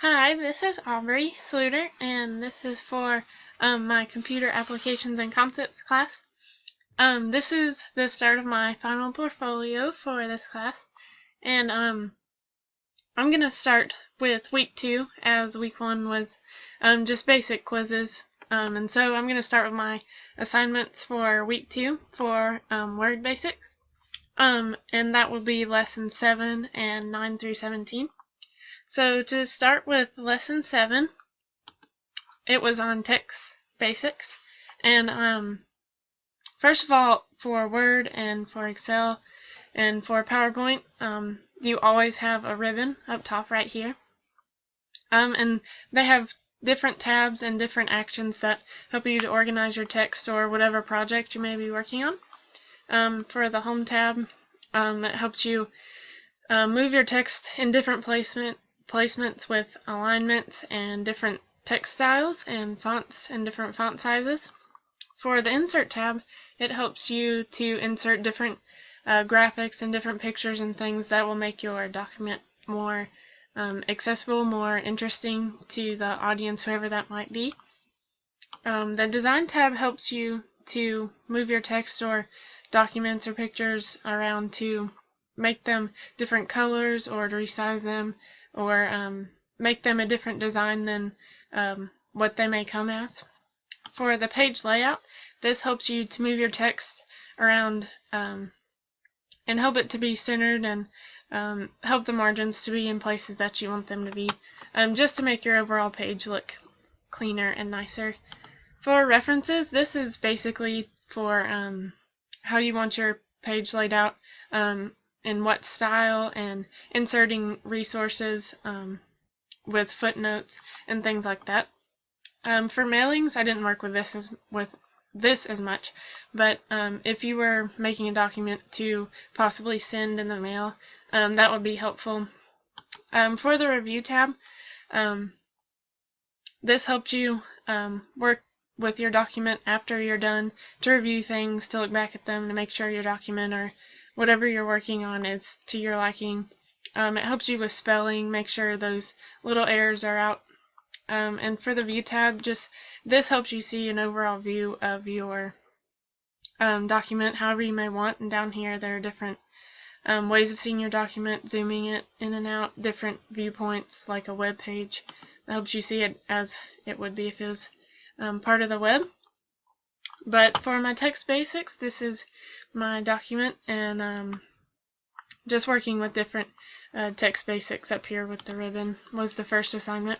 Hi, this is Aubrey Sluter, and this is for my Computer Applications and Concepts class. This is the start of my final portfolio for this class, and I'm going to start with week 2, as week 1 was just basic quizzes. And so I'm going to start with my assignments for week 2 for Word Basics, and that will be lesson 7 and 9 through 17. So to start with lesson 7, it was on text basics, and first of all, for Word and for Excel and for PowerPoint, you always have a ribbon up top right here, and they have different tabs and different actions that help you to organize your text or whatever project you may be working on. For the Home tab, it helps you move your text in different placements with alignments and different text styles and fonts and different font sizes. For the Insert tab, it helps you to insert different graphics and different pictures and things that will make your document more accessible, more interesting to the audience, whoever that might be. The Design tab helps you to move your text or documents or pictures around to make them different colors or to resize them or make them a different design than what they may come as. For the Page Layout, this helps you to move your text around and help it to be centered and help the margins to be in places that you want them to be, just to make your overall page look cleaner and nicer. For References, this is basically for how you want your page laid out, in what style, and inserting resources with footnotes and things like that. For mailings, I didn't work with this as much, but if you were making a document to possibly send in the mail, that would be helpful. For the Review tab, this helps you work with your document after you're done to review things, to look back at them, to make sure your document or whatever you're working on is to your liking. It helps you with spelling, make sure those little errors are out. And for the View tab, this helps you see an overall view of your document however you may want. And down here there are different ways of seeing your document, zooming it in and out, different viewpoints like a web page. That helps you see it as it would be if it was part of the web. But for my text basics, this is my document, and just working with different text basics up here with the ribbon was the first assignment.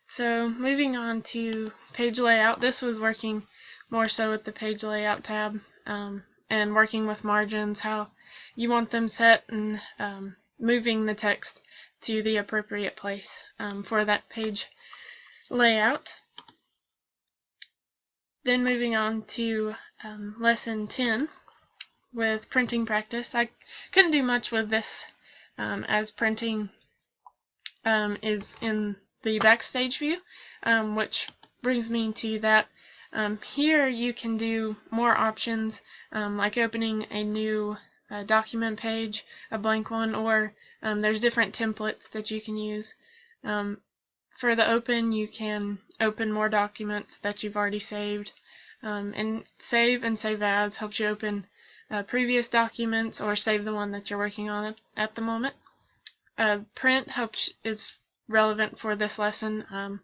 So moving on to page layout, this was working more so with the page layout tab, and working with margins, how you want them set, and moving the text to the appropriate place for that page layout. Then moving on to lesson 10 with printing practice. I couldn't do much with this as printing is in the backstage view, which brings me to that. Here you can do more options, like opening a new document page, a blank one, or there's different templates that you can use. For the open, you can open more documents that you've already saved, and save as helps you open previous documents or save the one that you're working on at the moment. Print is relevant for this lesson,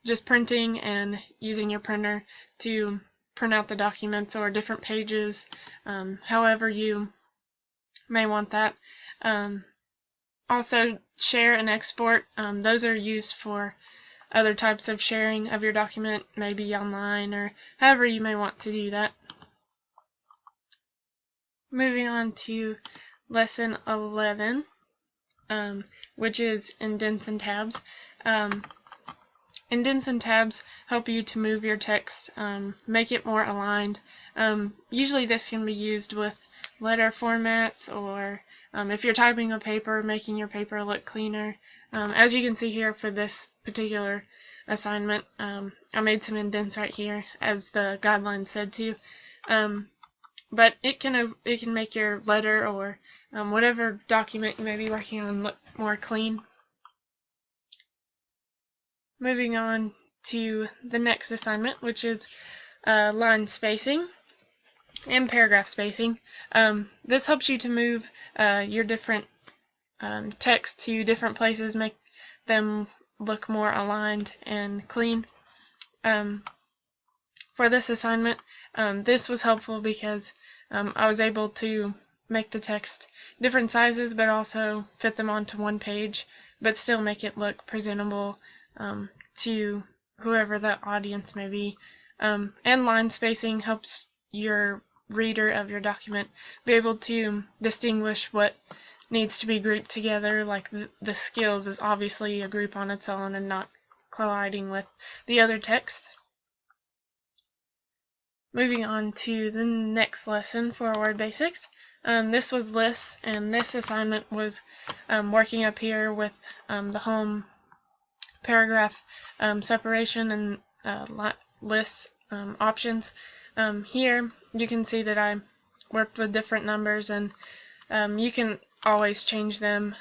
just printing and using your printer to print out the documents or different pages, however you may want that. Also, share and export, those are used for other types of sharing of your document, maybe online or however you may want to do that. Moving on to lesson 11, which is indents and tabs. Indents and tabs help you to move your text, make it more aligned. Usually this can be used with letter formats, or if you're typing a paper, making your paper look cleaner. As you can see here for this particular assignment, I made some indents right here as the guidelines said to. But it can make your letter or whatever document you may be working on look more clean. moving on to the next assignment, which is line spacing and paragraph spacing. This helps you to move your different text to different places, make them look more aligned and clean. For this assignment, this was helpful because I was able to make the text different sizes, but also fit them onto one page, but still make it look presentable to whoever the audience may be. And line spacing helps your reader of your document be able to distinguish what needs to be grouped together, like the skills is obviously a group on its own and not colliding with the other text. Moving on to the next lesson for Word Basics. This was lists, and this assignment was working up here with the home paragraph separation and lists options. Here you can see that I worked with different numbers, and you can always change them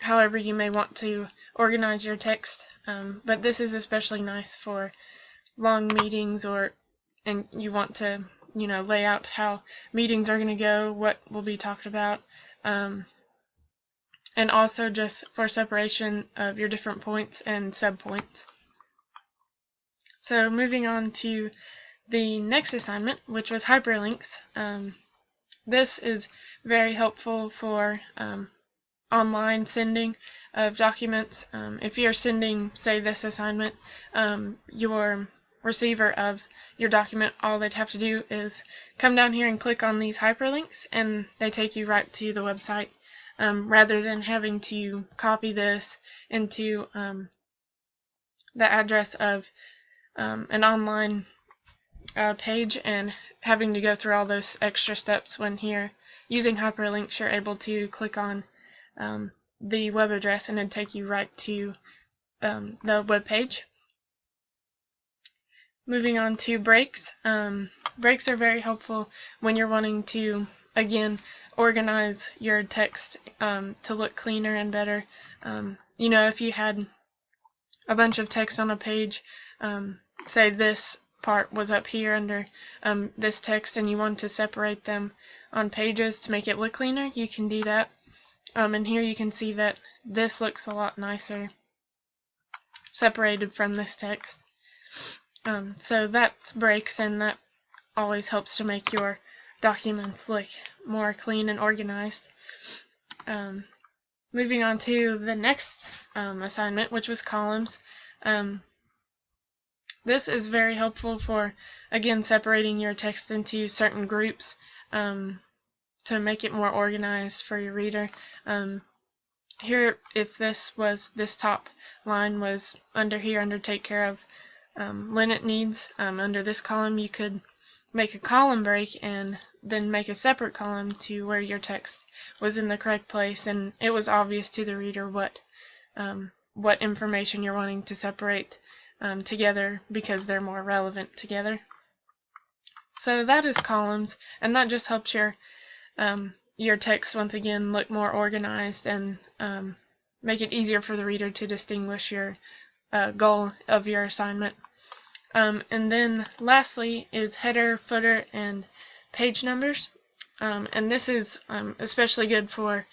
however you may want to organize your text, but this is especially nice for long meetings and you want to lay out how meetings are going to go, what will be talked about, and also just for separation of your different points and subpoints. So moving on to the next assignment, which was hyperlinks. This is very helpful for online sending of documents. If you're sending, say, this assignment, your receiver of your document, all they'd have to do is come down here and click on these hyperlinks, and they take you right to the website, rather than having to copy this into the address of an online page and having to go through all those extra steps. When here using hyperlinks, you're able to click on the web address and it'd take you right to the web page. Moving on to breaks. Breaks are very helpful when you're wanting to, again, organize your text to look cleaner and better. If you had a bunch of text on a page, say this part was up here under this text, and you want to separate them on pages to make it look cleaner, you can do that. And here you can see that this looks a lot nicer separated from this text. So that's breaks, and that always helps to make your documents look more clean and organized. Moving on to the next assignment, which was columns. This is very helpful for, again, separating your text into certain groups to make it more organized for your reader. Here, if this top line was under take care of Linnet needs, under this column you could make a column break and then make a separate column to where your text was in the correct place, and it was obvious to the reader what information you're wanting to separate together because they're more relevant together. So that is columns, and that just helps your text once again look more organized and make it easier for the reader to distinguish your goal of your assignment. And then lastly is header, footer, and page numbers. And this is especially good for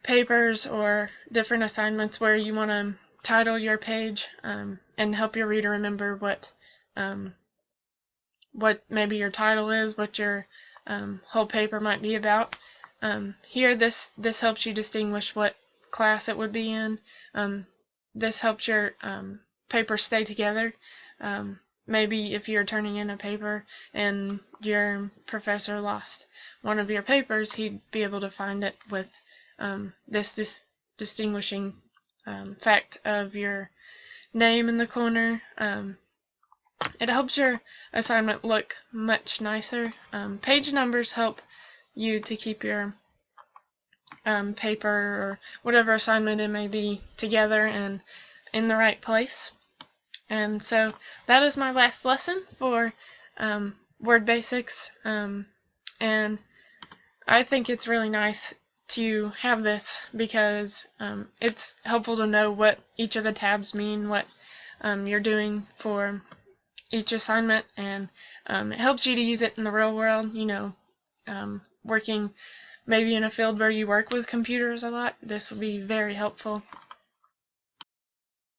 papers or different assignments where you want to title your page and help your reader remember what maybe your title is, what your whole paper might be about. Here this helps you distinguish what class it would be in. This helps your paper stay together. Maybe if you're turning in a paper and your professor lost one of your papers, he'd be able to find it with this distinguishing fact of your name in the corner. It helps your assignment look much nicer. Page numbers help you to keep your paper or whatever assignment it may be together and in the right place. And so that is my last lesson for Word Basics, and I think it's really nice to have this because it's helpful to know what each of the tabs mean, what you're doing for each assignment, and it helps you to use it in the real world, working maybe in a field where you work with computers a lot. This will be very helpful.